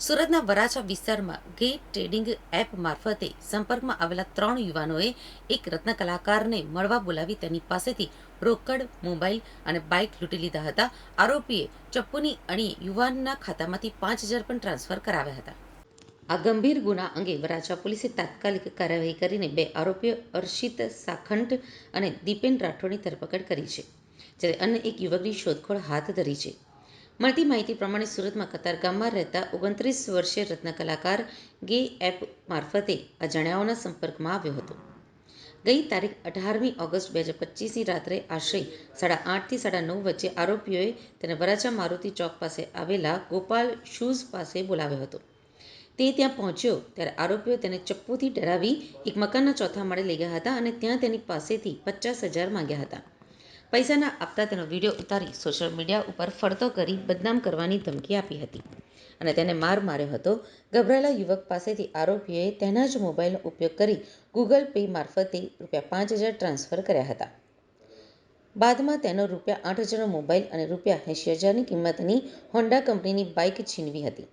સુરતના વરાછા વિસ્તારમાં ગે ટ્રેડિંગ એપ મારફતે સંપર્કમાં આવેલા 3 યુવાનોએ એક રત્ન કલાકારને મળવા બોલાવી તેની પાસેથી રોકડ, મોબાઈલ અને બાઇક લૂંટી લીધા હતા. આરોપીએ ચપ્પુની અણી યુવાનના ખાતામાંથી 5,000 પણ ટ્રાન્સફર કરાવ્યા હતા. આ ગંભીર ગુના અંગે વરાછા પોલીસે તાત્કાલિક કાર્યવાહી કરીને 2 આરોપીઓ અર્શિત સાખંટ અને દીપેન રાઠોડની ધરપકડ કરી છે, જ્યારે અન્ય એક યુવકની શોધખોળ હાથ ધરી છે. મળતી માહિતી પ્રમાણે સુરતમાં કતારગામમાં રહેતા 29 વર્ષીય રત્ન કલાકાર ગે એપ મારફતે અજાણ્યાઓના સંપર્કમાં આવ્યો હતો. ગઈ તારીખ 18મી ઓગસ્ટ 2025ની રાત્રે આશરે 8:30 થી 9:30 વચ્ચે આરોપીઓએ તેને વરાછા મારુતિ ચોક પાસે આવેલા ગોપાલ શૂઝ પાસે બોલાવ્યો હતો. તે ત્યાં પહોંચ્યો ત્યારે આરોપીઓ તેને ચપ્પુથી ડરાવી એક મકાનના ચોથા માળે લઈ ગયા હતા અને ત્યાં તેની પાસેથી 50,000 માંગ્યા હતા. પૈસા ના આપતા તેનો વિડીયો ઉતારી સોશિયલ મીડિયા ઉપર ફરતો કરી બદનામ કરવાની ધમકી આપી હતી અને તેને માર માર્યો હતો. ગભરાયેલા યુવક પાસેથી આરોપીઓએ તેના જ મોબાઈલનો ઉપયોગ કરી ગૂગલ પે મારફતે ₹5,000 ટ્રાન્સફર કર્યા હતા. બાદમાં તેનો ₹8,000નો મોબાઈલ અને ₹80,000ની કિંમતની હોન્ડા કંપનીની બાઇક છીનવી હતી.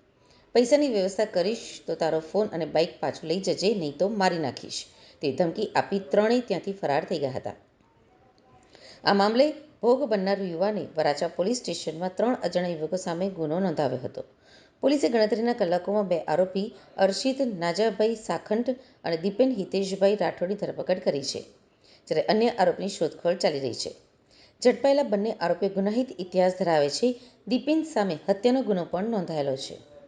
પૈસાની વ્યવસ્થા કરીશ તો તારો ફોન અને બાઇક પાછું લઈ જજે, નહીં તો મારી નાખીશ તેવી ધમકી આપી ત્રણેય ત્યાંથી ફરાર થઈ ગયા હતા. આ મામલે ભોગ બનનાર યુવાને વરાછા પોલીસ સ્ટેશનમાં 3 અજાણ્યા યુવકો સામે ગુનો નોંધાવ્યો હતો. પોલીસે ગણતરીના કલાકોમાં 2 આરોપી અર્શિત નાજાભાઈ સાખંટ અને દીપેન હિતેશભાઈ રાઠોડની ધરપકડ કરી છે, જ્યારે અન્ય આરોપીની શોધખોળ ચાલી રહી છે. ઝડપાયેલા બંને આરોપીઓ ગુનાહિત ઇતિહાસ ધરાવે છે. દીપેન સામે હત્યાનો ગુનો પણ નોંધાયેલો છે.